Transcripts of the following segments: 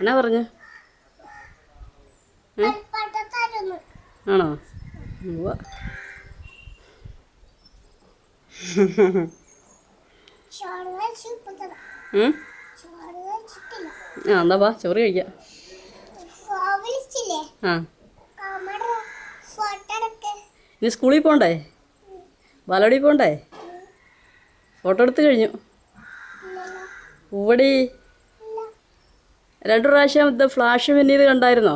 എന്നാ പറഞ്ഞു? ആണോ? ആ എന്താ വാ ചോറ് കഴിക്കാം. ആ ഇനി സ്കൂളിൽ പോകണ്ടേ? ബാലവാടി പോകണ്ടേ? ഫോട്ടോ എടുത്ത് കഴിഞ്ഞു. ഇവിടെ 2 പ്രാവശ്യം ഇത് ഫ്ലാഷ് പിന്നീത് കണ്ടായിരുന്നോ?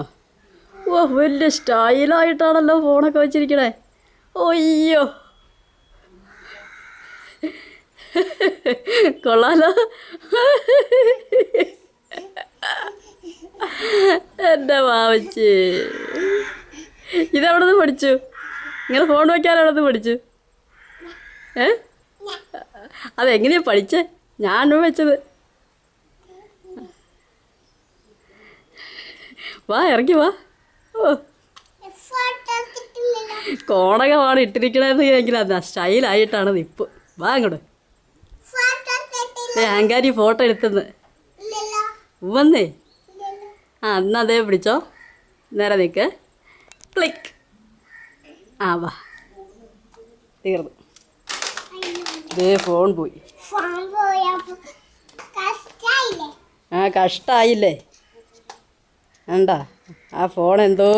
ഓ വലിയ സ്റ്റൈലായിട്ടാണല്ലോ ഫോണൊക്കെ വെച്ചിരിക്കണേ. ഒയ്യോ കൊള്ളാലോ. എൻ്റെ വാവച്ചി ഇതെവിടെ നിന്ന് പഠിച്ചു? ഇങ്ങനെ ഫോൺ വയ്ക്കാൻ എവിടെ നിന്ന് പഠിച്ചു? അതെങ്ങനെയാ പഠിച്ചേ? ഞാനും വെച്ചത്. വാ ഇറങ്ങി വാ. ഓ കോണകമാണ് ഇട്ടിരിക്കണതെന്ന് എങ്കിലും സ്റ്റൈലായിട്ടാണ് നിപ്പ്. വാ അങ്ങോട്ട്. അഹങ്കാരി ഫോട്ടോ എടുത്തെന്ന് വന്നേ. ആ എന്നാൽ അതേ പിടിച്ചോ. നേരെ നിൽക്ക്. ക്ലിക്ക്. ആ വാ തീർന്നു. ഇതേ ഫോൺ പോയി. ആ കഷ്ടായില്ലേ? വേണ്ട ആ ഫോൺ എന്തോ